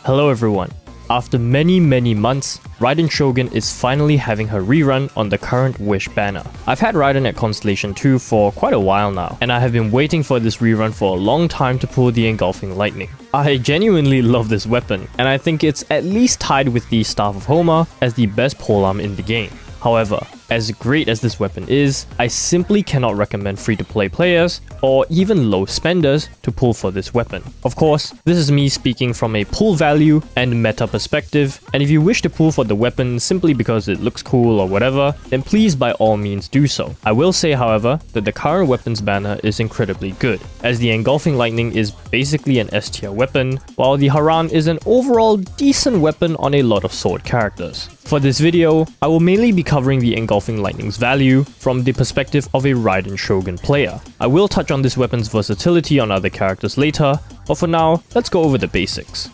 Hello everyone. After many months, Raiden Shogun is finally having her rerun on the current Wish banner. I've had Raiden at Constellation 2 for quite a while now, and I have been waiting for this rerun for a long time to pull the Engulfing Lightning. I genuinely love this weapon, and I think it's at least tied with the Staff of Homer as the best polearm in the game. However, as great as this weapon is, I simply cannot recommend free-to-play players or even low spenders to pull for this weapon. Of course, this is me speaking from a pull value and meta perspective, and if you wish to pull for the weapon simply because it looks cool or whatever, then please by all means do so. I will say, however, that the current weapons banner is incredibly good, as the Engulfing Lightning is basically an S tier weapon, while the Haran is an overall decent weapon on a lot of sword characters. For this video, I will mainly be covering the Engulfing Lightning's value from the perspective of a Raiden Shogun player. I will touch on this weapon's versatility on other characters later, but for now, let's go over the basics.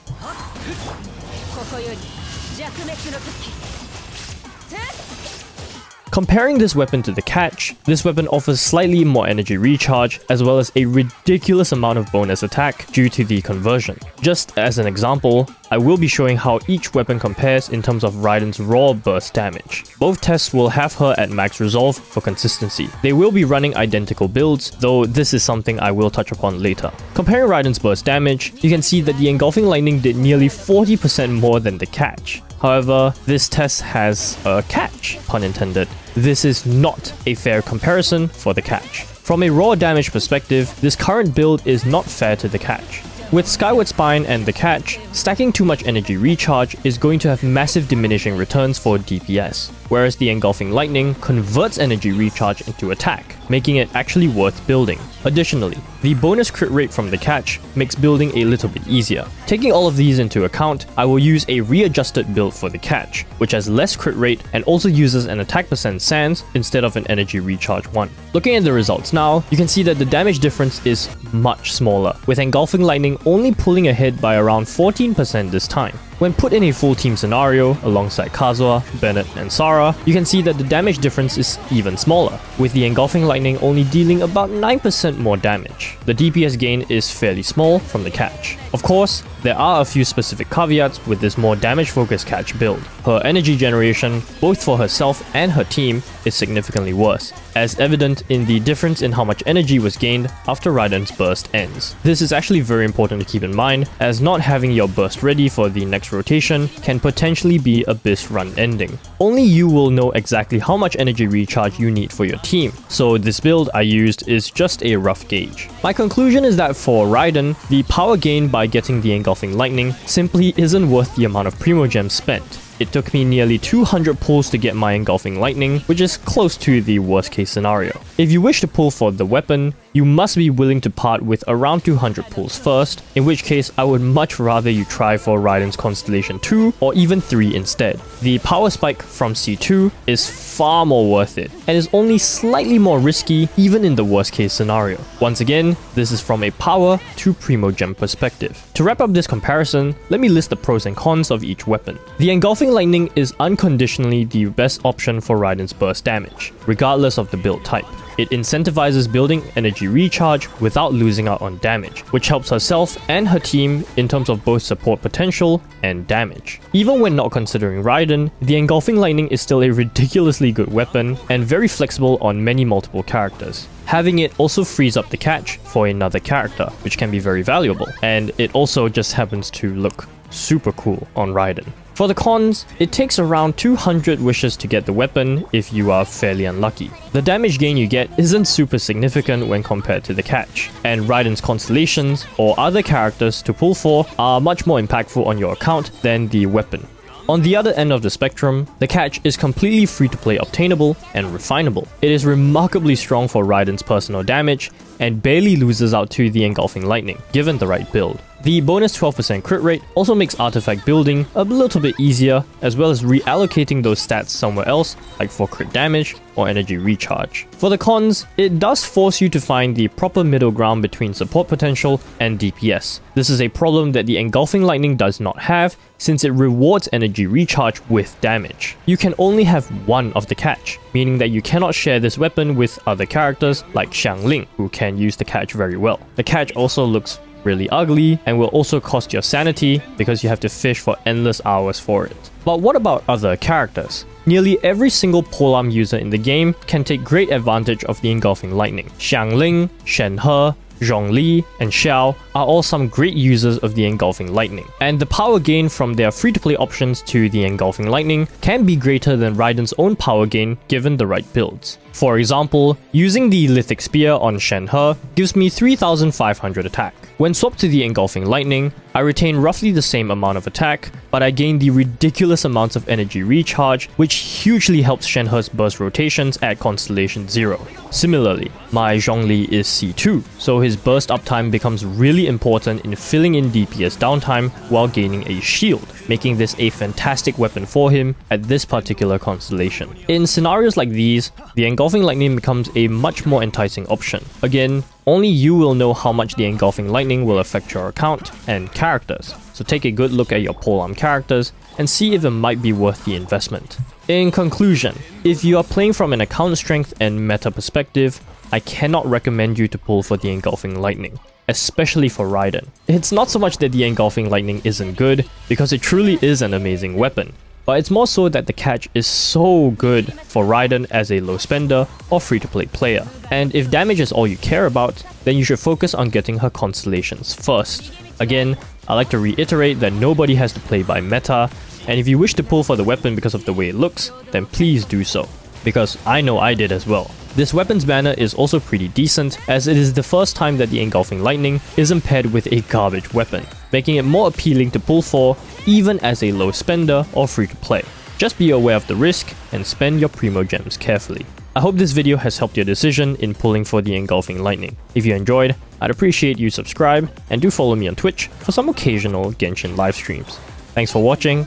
Comparing this weapon to the catch, this weapon offers slightly more energy recharge as well as a ridiculous amount of bonus attack due to the conversion. Just as an example, I will be showing how each weapon compares in terms of Raiden's raw burst damage. Both tests will have her at max resolve for consistency. They will be running identical builds, though this is something I will touch upon later. Comparing Raiden's burst damage, you can see that the Engulfing Lightning did nearly 40% more than the catch. However, this test has a catch, pun intended. This is not a fair comparison for the catch. From a raw damage perspective, this current build is not fair to the catch. With Skyward Spine and the catch, stacking too much energy recharge is going to have massive diminishing returns for DPS, whereas the Engulfing Lightning converts energy recharge into attack, making it actually worth building. Additionally, the bonus crit rate from the catch makes building a little bit easier. Taking all of these into account, I will use a readjusted build for the catch, which has less crit rate and also uses an attack percent sans instead of an energy recharge one. Looking at the results now, you can see that the damage difference is much smaller, with Engulfing Lightning only pulling ahead by around 14% this time. When put in a full team scenario alongside Kazuha, Bennett, and Sara, you can see that the damage difference is even smaller, with the Engulfing Lightning only dealing about 9% more damage. The DPS gain is fairly small from the catch. Of course, there are a few specific caveats with this more damage-focused catch build. Her energy generation, both for herself and her team, is significantly worse, as evident in the difference in how much energy was gained after Raiden's burst ends. This is actually very important to keep in mind, as not having your burst ready for the next rotation can potentially be a Abyss run ending. Only you will know exactly how much energy recharge you need for your team, so this build I used is just a rough gauge. My conclusion is that for Raiden, the power gain by getting the Engulfing Lightning simply isn't worth the amount of Primo Gems spent. It took me nearly 200 pulls to get my Engulfing Lightning, which is close to the worst case scenario. If you wish to pull for the weapon, you must be willing to part with around 200 pulls first, in which case I would much rather you try for Raiden's Constellation 2 or even 3 instead. The power spike from C2 is far more worth it, and is only slightly more risky even in the worst case scenario. Once again, this is from a power to Primo Gem perspective. To wrap up this comparison, let me list the pros and cons of each weapon. The Engulfing Lightning is unconditionally the best option for Raiden's burst damage, regardless of the build type. It incentivizes building energy recharge without losing out on damage, which helps herself and her team in terms of both support potential and damage. Even when not considering Raiden, the Engulfing Lightning is still a ridiculously good weapon and very flexible on many multiple characters. Having it also frees up the catch for another character, which can be very valuable, and it also just happens to look super cool on Raiden. For the cons, it takes around 200 wishes to get the weapon if you are fairly unlucky. The damage gain you get isn't super significant when compared to the catch, and Raiden's constellations or other characters to pull for are much more impactful on your account than the weapon. On the other end of the spectrum, the catch is completely free-to-play obtainable and refinable. It is remarkably strong for Raiden's personal damage and barely loses out to the Engulfing Lightning, given the right build. The bonus 12% crit rate also makes artifact building a little bit easier, as well as reallocating those stats somewhere else, like for crit damage or energy recharge. For the cons, it does force you to find the proper middle ground between support potential and DPS. This is a problem that the Engulfing Lightning does not have, since it rewards energy recharge with damage. You can only have one of the catch, meaning that you cannot share this weapon with other characters like Xiangling, who can use the catch very well. The catch also looks really ugly, and will also cost your sanity because you have to fish for endless hours for it. But what about other characters? Nearly every single polearm user in the game can take great advantage of the Engulfing Lightning. Xiangling, Shenhe, Zhongli, and Xiao are all some great users of the Engulfing Lightning, and the power gain from their free-to-play options to the Engulfing Lightning can be greater than Raiden's own power gain given the right builds. For example, using the Lithic Spear on Shenhe gives me 3500 attack. When swapped to the Engulfing Lightning, I retain roughly the same amount of attack, but I gain the ridiculous amounts of energy recharge, which hugely helps Shenhe's burst rotations at Constellation 0. Similarly, my Zhongli is C2, so his burst uptime becomes really important in filling in DPS downtime while gaining a shield, making this a fantastic weapon for him at this particular constellation. In scenarios like these, the Engulfing Lightning becomes a much more enticing option. Again, only you will know how much the Engulfing Lightning will affect your account and characters, so take a good look at your polearm characters and see if it might be worth the investment. In conclusion, if you are playing from an account strength and meta perspective, I cannot recommend you to pull for the Engulfing Lightning, especially for Raiden. It's not so much that the Engulfing Lightning isn't good, because it truly is an amazing weapon, but it's more so that the catch is so good for Raiden as a low spender or free-to-play player. And if damage is all you care about, then you should focus on getting her constellations first. Again, I like to reiterate that nobody has to play by meta, and if you wish to pull for the weapon because of the way it looks, then please do so, because I know I did as well. This weapon's banner is also pretty decent, as it is the first time that the Engulfing Lightning isn't paired with a garbage weapon, making it more appealing to pull for even as a low spender or free to play. Just be aware of the risk and spend your primo gems carefully. I hope this video has helped your decision in pulling for the Engulfing Lightning. If you enjoyed, I'd appreciate you subscribe and do follow me on Twitch for some occasional Genshin live streams. Thanks for watching,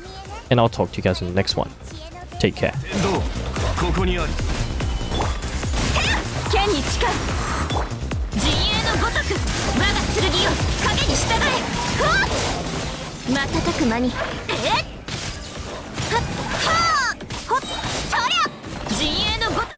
and I'll talk to you guys in the next one. Take care. 剣に誓う陣営のごとく我が剣を影に従え瞬く間に